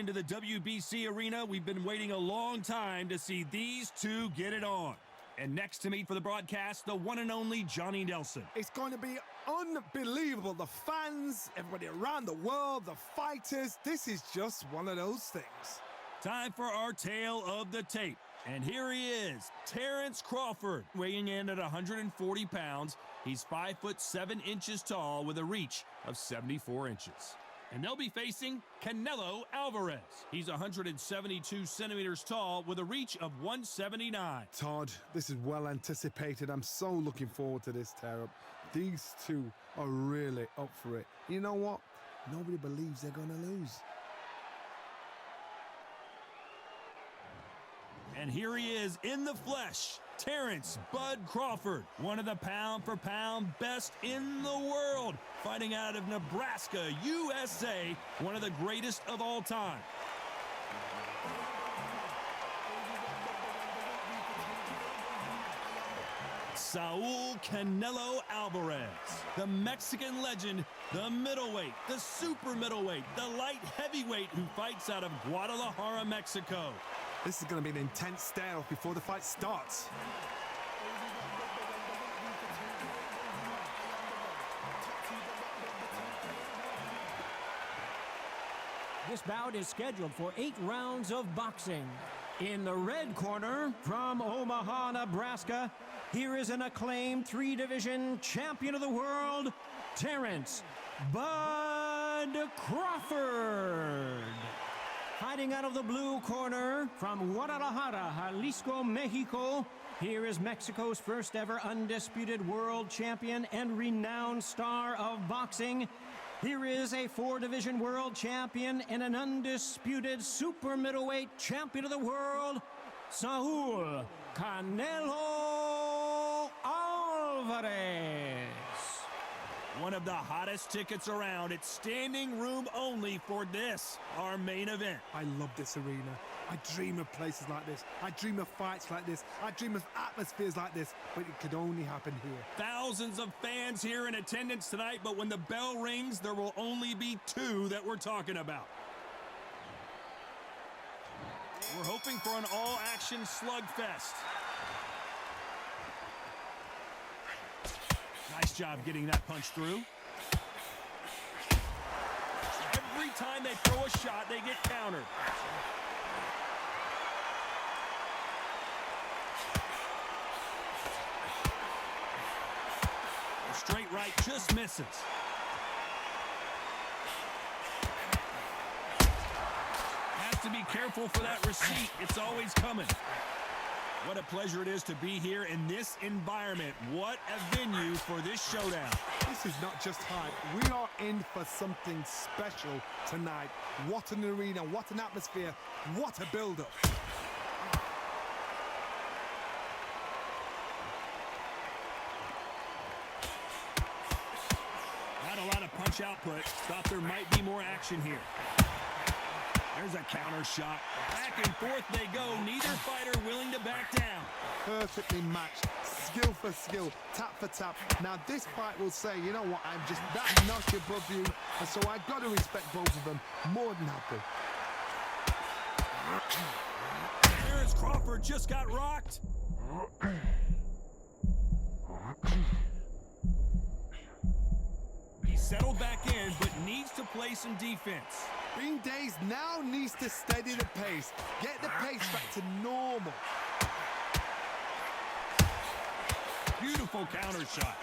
into the WBC arena. We've been waiting a long time to see these two get it on. And next to me for the broadcast, the one and only Johnny Nelson. It's going to be unbelievable. The fans, everybody around the world, the fighters. This is just one of those things. Time for our tale of the tape. And here he is, Terrence Crawford, weighing in at 140 pounds. He's 5'7" tall with a reach of 74 inches. And they'll be facing Canelo Alvarez. He's 172 centimeters tall with a reach of 179. Todd, this is well anticipated. I'm so looking forward to this tear-up. These two are really up for it. You know what? Nobody believes they're going to lose. And here he is in the flesh, Terrence "Bud" Crawford, one of the pound-for-pound best in the world, fighting out of Nebraska, USA, one of the greatest of all time. Saul Canelo Alvarez, the Mexican legend, the middleweight, the super middleweight, the light heavyweight who fights out of Guadalajara, Mexico. This is going to be an intense stare-off before the fight starts. This bout is scheduled for 8 rounds of boxing. In the red corner, from Omaha, Nebraska, here is an acclaimed 3-division champion of the world, Terrence "Bud" Crawford. Fighting out of the blue corner, from Guadalajara, Jalisco, Mexico, here is Mexico's first ever undisputed world champion and renowned star of boxing. Here is a 4-division world champion and an undisputed super middleweight champion of the world, Saul Canelo Alvarez. One of the hottest tickets around. It's standing room only for this, our main event. I love this arena. I dream of places like this. I dream of fights like this. I dream of atmospheres like this, but it could only happen here. Thousands of fans here in attendance tonight, but when the bell rings, there will only be 2 that we're talking about. We're hoping for an all-action slugfest. Nice job getting that punch through. Every time they throw a shot, they get countered. The straight right just misses. Has to be careful for that receipt. It's always coming. What a pleasure it is to be here in this environment. What a venue for this showdown. This is not just hype. We are in for something special tonight. What an arena, what an atmosphere, what a build-up. Not a lot of punch output. Thought there might be more action here. There's a counter shot. Back and forth they go. Neither fighter willing to back down. Perfectly matched. Skill for skill. Tap for tap. Now this fight will say, you know what, I'm just that notch above you. And so I've got to respect both of them. More than happy. Terrence Crawford just got rocked. He settled back in, but needs to play some defense. Bean Days now needs to steady the pace. Get the pace back to normal. Beautiful counter shot.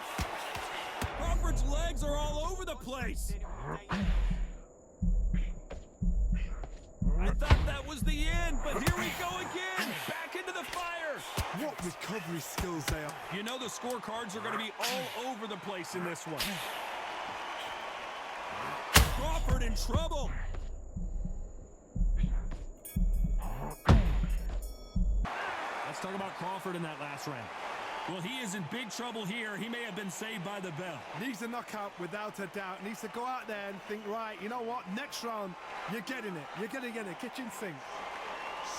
Crawford's legs are all over the place. I thought that was the end, but here we go again. Back into the fire. What recovery skills they are. You know the scorecards are going to be all over the place in this one. Crawford in trouble. Let's talk about Crawford in that last round. Well, he is in big trouble here. He may have been saved by the bell. Needs a knockout without a doubt. Needs to go out there and think, right, you know what? Next round, you're getting it. You're going to get a kitchen sink.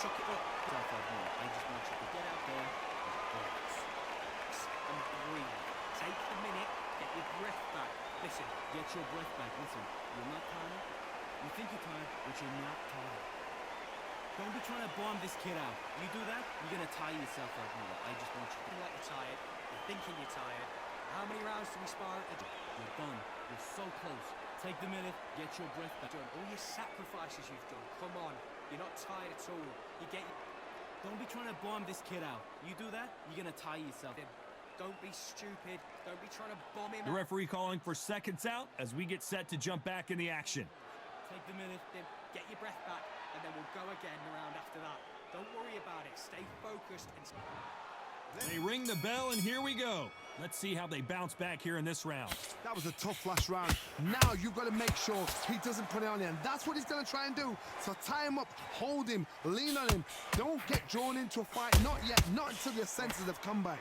Suck it up, Crawford. I just want you to get out there and relax and breathe. Take a minute, get your breath back. Listen, get your breath back. Listen, you're not tired. You think you're tired, but you're not tired. Don't be trying to bomb this kid out. You do that, you're going to tire yourself out more. I just want you to feel like you're tired. You're thinking you're tired. How many rounds do we spar? You're done. You're so close. Take the minute, get your breath back. All your sacrifices you've done. Come on. You're not tired at all. Don't be trying to bomb this kid out. You do that, you're going to tire yourself. Don't be stupid. Don't be trying to bomb him out. The referee calling for seconds out as we get set to jump back in the action. Take the minute, then get your breath back, and then we'll go again the round after that. Don't worry about it. Stay focused. They ring the bell, and here we go. Let's see how they bounce back here in this round. That was a tough last round. Now you've got to make sure he doesn't put it on him. That's what he's going to try and do. So tie him up, hold him, lean on him. Don't get drawn into a fight. Not yet. Not until your senses have come back.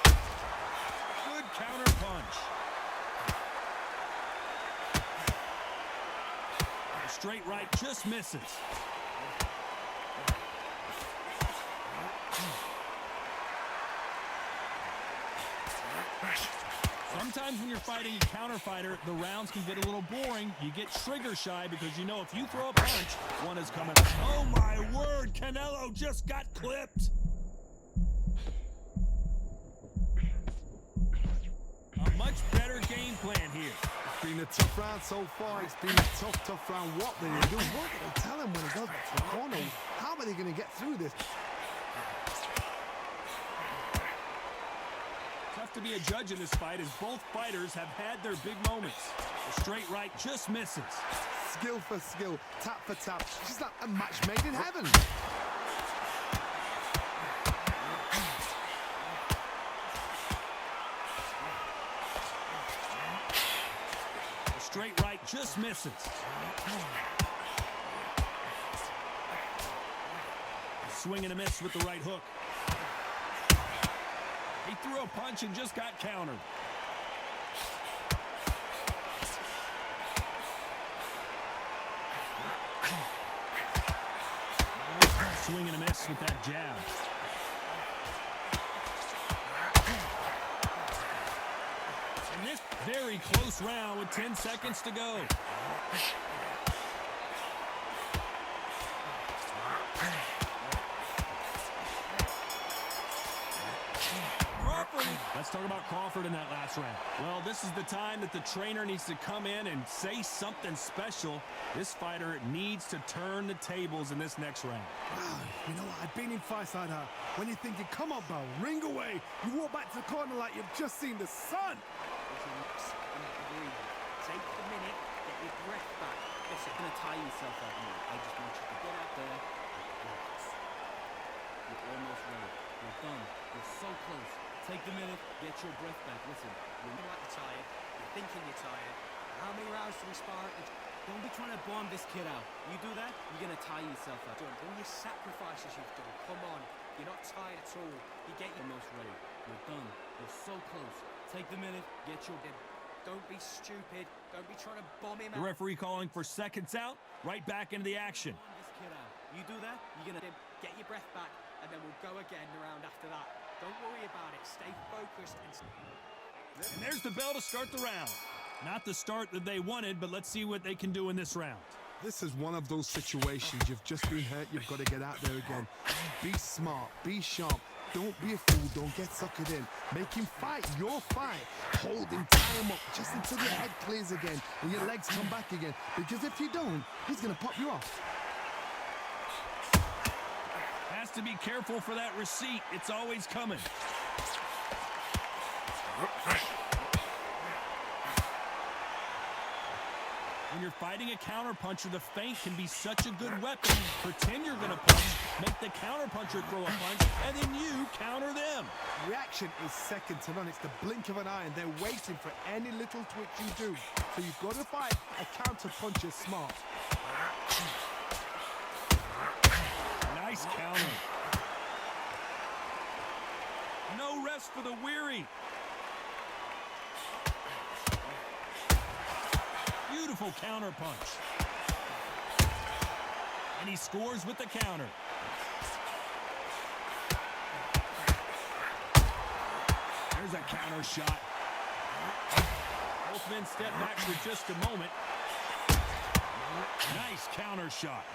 Good counter punch. A straight right just misses. Sometimes when you're fighting a counter fighter, the rounds can get a little boring. You get trigger shy because you know if you throw a punch, one is coming. Oh my word, Canelo just got clipped. A much better game plan here. It's been a tough round so far. It's been a tough round. What will they do? What do they tell him when he goes back to the corner? How are they going to get through this? Tough to be a judge in this fight as both fighters have had their big moments. The straight right just misses. Skill for skill, tap for tap. Just like a match made in heaven. The straight right just misses. Swing and a miss with the right hook. He threw a punch and just got countered. Swing and a miss with that jab. And this very close round with 10 seconds to go. Let's talk about Crawford in that last round. Well, this is the time that the trainer needs to come in and say something special. This fighter needs to turn the tables in this next round. You know what? I've been in fights like that. When you're thinking, come on, bro, ring away. You walk back to the corner like you've just seen the sun. Take the minute, get your breath back. Listen, you're going to tire yourself out more. I just want you to get out there and relax. You're almost ready. You're done. You're so close. Take the minute, get your breath back. Listen, you're like you're tired. You're thinking you're tired. How many rounds do we spar? Don't be trying to bomb this kid out. You do that, you're going to tire yourself out. All your sacrifices you've done. Come on. You're not tired at all. You get your most ready. You're done. You're so close. Take the minute, get your... Don't be stupid. Don't be trying to bomb him out. The referee calling for seconds out. Right back into the action. Bomb this kid out. You do that, you're going to get your breath back, and then we'll go again the round after that. Don't worry about it. Stay focused. And there's the bell to start the round. Not the start that they wanted, but let's see what they can do in this round. This is one of those situations. You've just been hurt. You've got to get out there again. Be smart. Be sharp. Don't be a fool. Don't get suckered in. Make him fight your fight. Hold him, tie him up just until your head clears again and your legs come back again. Because if you don't, he's going to pop you off. Has to be careful for that receipt. It's always coming. When you're fighting a counterpuncher, the feint can be such a good weapon. Pretend you're going to punch, make the counterpuncher throw a punch, and then you counter them. Reaction is second to none. It's the blink of an eye, and they're waiting for any little twitch you do. So you've got to fight a counterpuncher smart. Nice counter. No rest for the weary. Beautiful counter punch. And he scores with the counter. There's a counter shot. Both men step back for just a moment. Nice counter shot.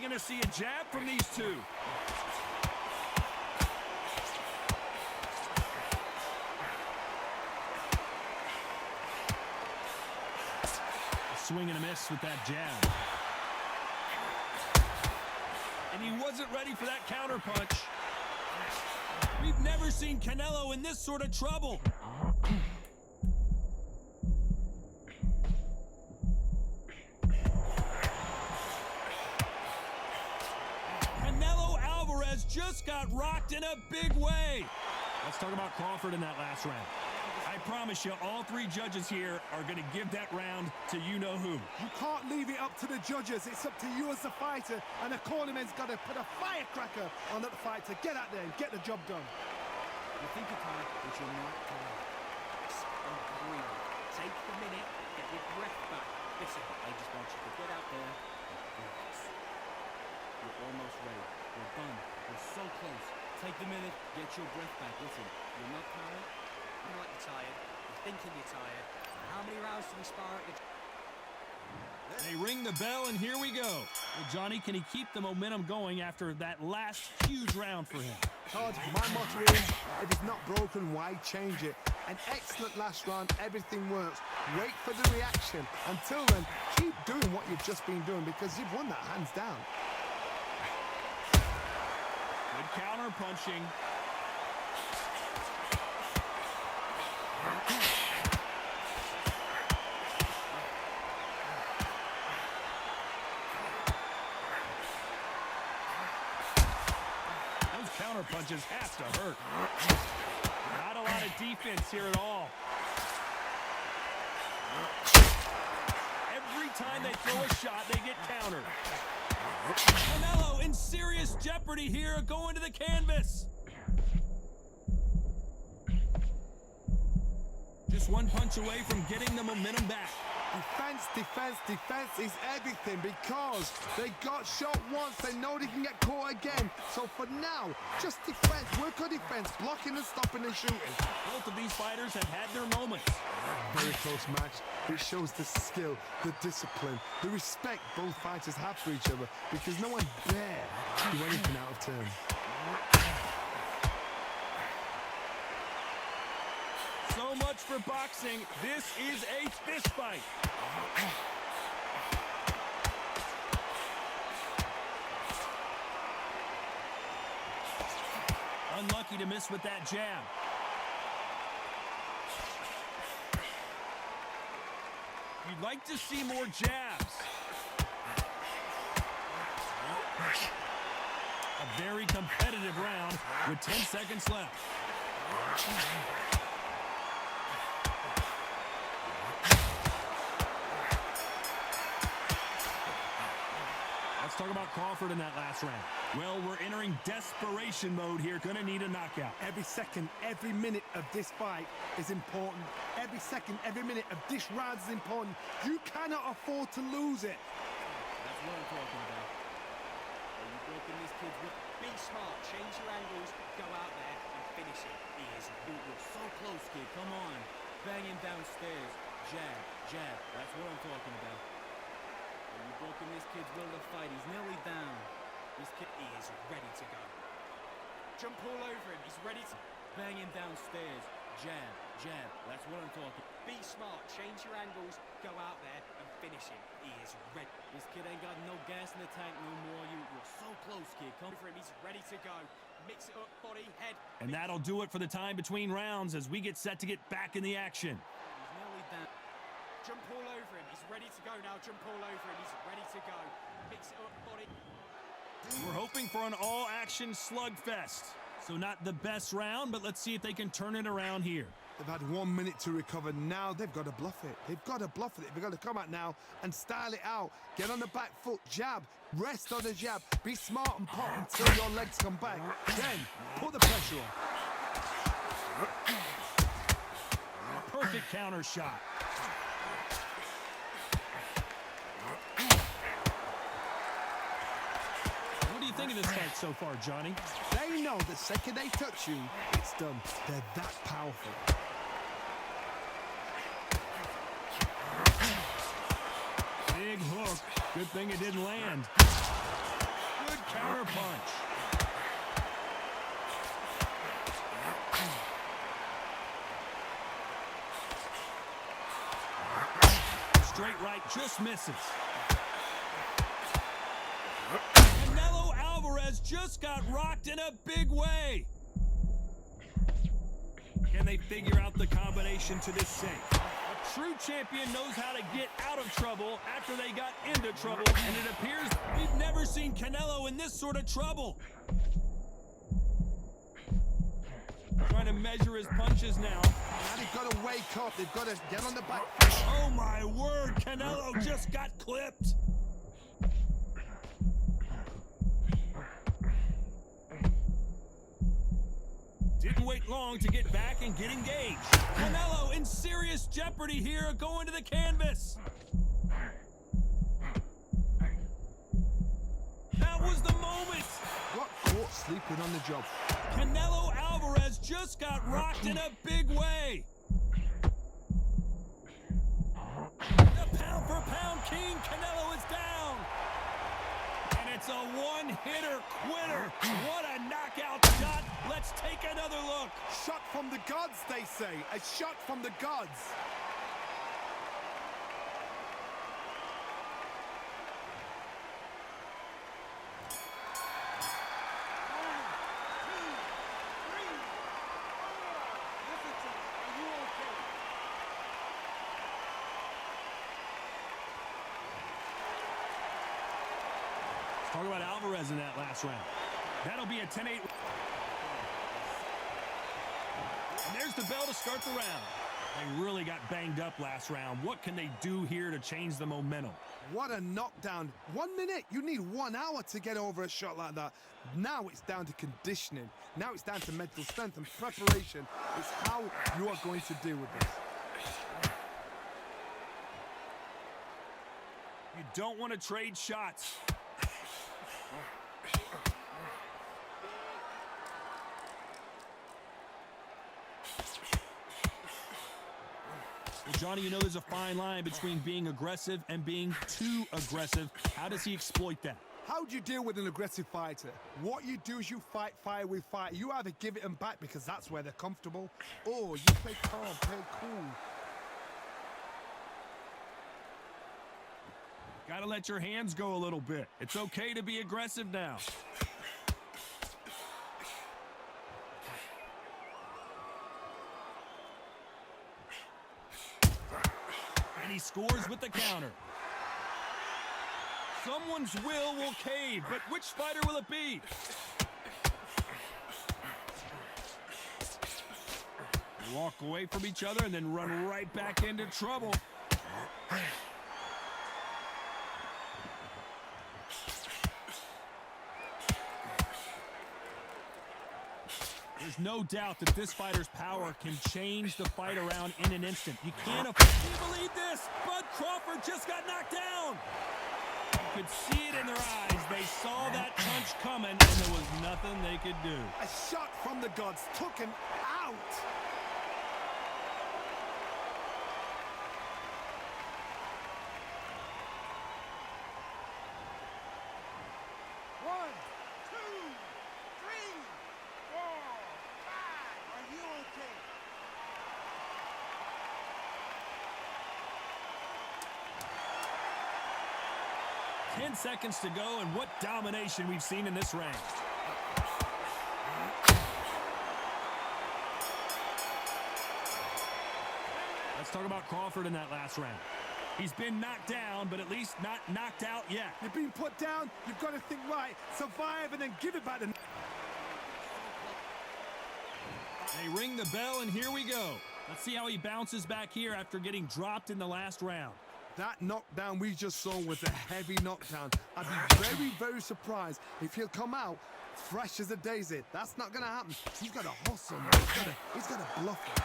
going to see a jab from these two? Swing and a miss with that jab. And he wasn't ready for that counter punch. We've never seen Canelo in this sort of trouble. Canelo Alvarez just got rocked in a big way. Let's talk about Crawford in that last round. I promise you, all three judges here are going to give that round to you-know-who. You can't leave it up to the judges. It's up to you as the fighter, and the cornerman's got to put a firecracker on that fight to get out there and get the job done. You think you're tired, but you're not tired. And breathe. Take the minute, get your breath back. Listen, I just want you to get out there and focus. You're almost ready. You're done. You're so close. Take the minute, get your breath back. Listen, you're not tired. You're not tired. You're thinking you're tired. How many rounds do we spar at the... They ring the bell, and here we go. Well, Johnny, can he keep the momentum going after that last huge round for him? Todd, my motto is, if it's not broken, why change it? An excellent last round, everything works. Wait for the reaction. Until then, keep doing what you've just been doing because you've won that hands down. Good counter punching. Those counter punches have to hurt. Not a lot of defense here at all. Every time they throw a shot, they get countered. Canelo in serious jeopardy here, going to the canvas. Just one punch away from getting the momentum back. Defense, defense, defense is everything because they got shot once. They know they can get caught again. So for now, just defense, work on defense, blocking and stopping and shooting. Both of these fighters have had their moments. Very close match. It shows the skill, the discipline, the respect both fighters have for each other because no one dare do anything out of turn. So much for boxing. This is a fist fight. Unlucky to miss with that jab. You'd like to see more jabs. A very competitive round with 10 seconds left. Let's talk about Crawford in that last round. Well, we're entering desperation mode here. Gonna need a knockout. Every second, every minute of this fight is important. Every second, every minute of this round is important. You cannot afford to lose it. That's what I'm talking about. Are you broken this kid's will? Be smart, change your angles, go out there and finish it. He is. You're so close, kid. Come on. Banging downstairs. Jab, jab. That's what I'm talking about. Are you broken this kid's will to fight? He's nearly down. This kid is ready to go. Jump all over him, he's ready to... Banging downstairs. Jab, jab. That's what I'm talking. Be smart, change your angles, go out there and finish him. He is ready. This kid ain't got no gas in the tank no more. You're so close, kid. Come for him, he's ready to go. Mix it up, body, head. And that'll do it for the time between rounds as we get set to get back in the action. He's nearly down. Jump all over him, he's ready to go now. Jump all over him, he's ready to go. Mix it up, body. We're hoping for an all-action slugfest. So not the best round, but let's see if they can turn it around here. They've had 1 minute to recover. Now they've got to bluff it. They've got to bluff it. They've got to come out now and style it out. Get on the back foot, jab, rest on the jab. Be smart and pop until your legs come back. Then put the pressure on. Perfect counter shot. What do you think of this fight so far, Johnny? They know the second they touch you, it's done. They're that powerful. Big hook. Good thing it didn't land. counter punch. Straight right just misses. Canelo Alvarez just got rocked in a big way. Can they figure out the combination to this sink? A true champion knows how to get out of trouble after they got into trouble, and it appears we've never seen Canelo in this sort of trouble. Trying to measure his punches now. Now they've got to wake up. They've got to get on the back. Oh my word, Canelo just got clipped. Didn't wait long to get back and get engaged. Canelo in serious jeopardy here, going to the canvas. That was the moment. Got caught sleeping on the job. Canelo Alvarez just got rocked in a big way. The pound-for-pound king, Canelo is down. And it's a one-hitter quitter. What a knockout shot. Let's take another look. Shot from the gods, they say. A shot from the gods. Talk about Alvarez in that last round. That'll be a 10-8. And there's the bell to start the round. They really got banged up last round. What can they do here to change the momentum? What a knockdown. 1 minute. You need 1 hour to get over a shot like that. Now it's down to conditioning. Now it's down to mental strength and preparation. It's how you are going to deal with this. You don't want to trade shots. Well, Johnny, you know there's a fine line between being aggressive and being too aggressive. How does he exploit that? How do you deal with an aggressive fighter? What you do is you fight fire with fire. You either give it them back because that's where they're comfortable, or you play calm, play cool. Gotta let your hands go a little bit. It's okay to be aggressive now. And he scores with the counter. Someone's will cave, but which fighter will it be? They walk away from each other and then run right back into trouble. There's no doubt that this fighter's power can change the fight around in an instant. You can't afford. Can you believe this? Bud Crawford just got knocked down. You could see it in their eyes. They saw that punch coming, and there was nothing they could do. A shot from the gods took him out. Ten seconds to go, and what domination we've seen in this round. Let's talk about Crawford in that last round. He's been knocked down, but at least not knocked out yet. You've been put down, you've got to think right, survive, and then give it back. They ring the bell, and here we go. Let's see how he bounces back here after getting dropped in the last round. That knockdown we just saw was a heavy knockdown. I'd be very, very surprised if he'll come out fresh as a daisy. That's not going to happen. He's got to hustle. He's got to bluff it.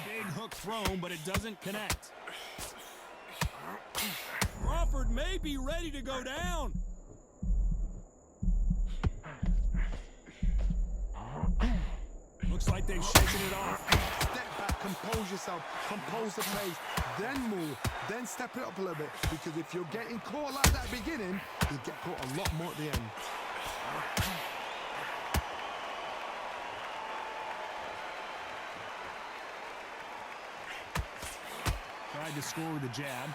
Big hook thrown, but it doesn't connect. Crawford may be ready to go down. Looks like they've shaken it off. Step back. compose yourself, compose the pace, then move, then step it up a little bit. Because if you're getting caught like that at the beginning, you'll get caught a lot more at the end. Tried to score with a jab.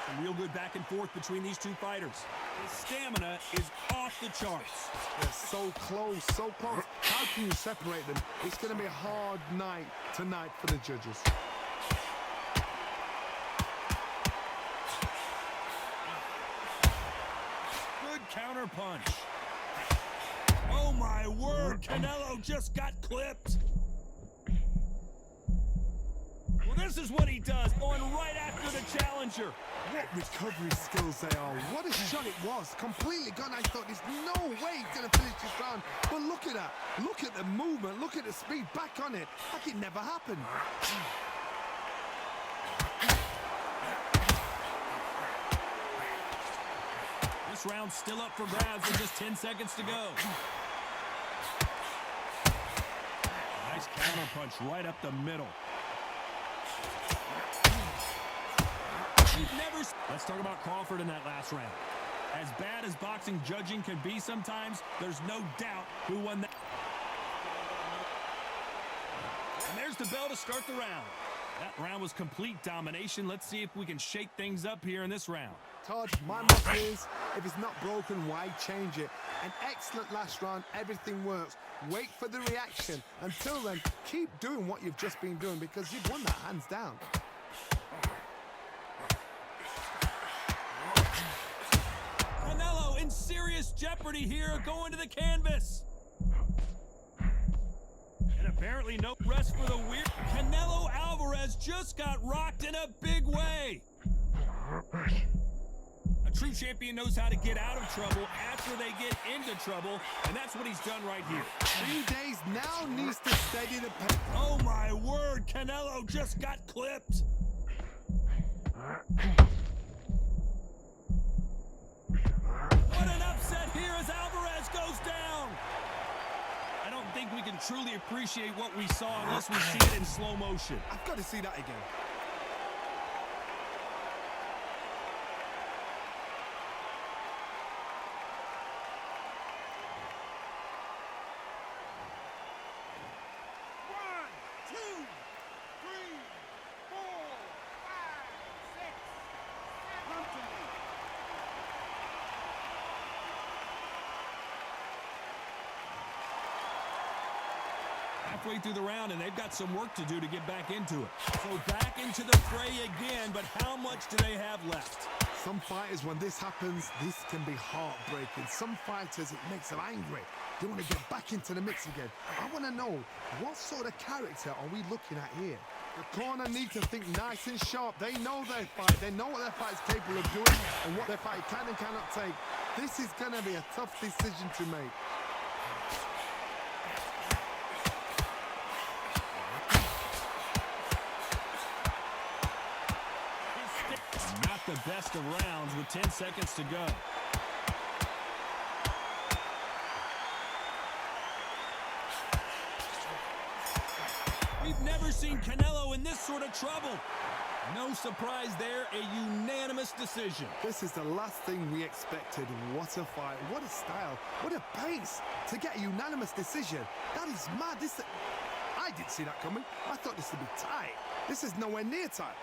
Some real good back and forth between these two fighters. His stamina is off the charts. They're so close, so close. How can you separate them? It's going to be a hard night tonight for the judges. Good counter punch. Oh my word, Canelo just got clipped. Well, this is what he does, going right after the challenger. What recovery skills they are. What a shot it was. Completely gone. I thought there's no way he's going to finish this round. But look at that. Look at the movement. Look at the speed. Back on it. Like it never happened. This round's still up for grabs with just 10 seconds to go. Nice counter punch right up the middle. Let's talk about Crawford in that last round. As bad as boxing judging can be sometimes, there's no doubt who won that. And there's the bell to start the round. That round was complete domination. Let's see if we can shake things up here in this round. Todd, my motto is, if it's not broken, why change it? An excellent last round. Everything works. Wait for the reaction. Until then, keep doing what you've just been doing because you've won that hands down. Canelo in serious jeopardy here, going to the canvas. And apparently no rest for the weird. Canelo Alvarez just got rocked in a big way. A true champion knows how to get out of trouble after they get into trouble, and that's what he's done right here. 3 days now needs to steady the pace. Oh my word, Canelo just got clipped. What an upset here as Alvarez goes down. I don't think we can truly appreciate what we saw unless we see it in slow motion. I've got to see that again. Halfway through the round, and they've got some work to do to get back into it. So back into the fray again, but how much do they have left? Some fighters, when this happens, this can be heartbreaking. Some fighters, it makes them angry. They want to get back into the mix again. I want to know, what sort of character are we looking at here? The corner need to think nice and sharp. They know their fight. They know what their fight is capable of doing and what their fight can and cannot take. This is going to be a tough decision to make. Not the best of rounds with 10 seconds to go. We've never seen Canelo in this sort of trouble. No surprise there, a unanimous decision. This is the last thing we expected. What a fight, what a style, what a pace to get a unanimous decision. That is mad. I didn't see that coming. I thought this would be tight. This is nowhere near tight.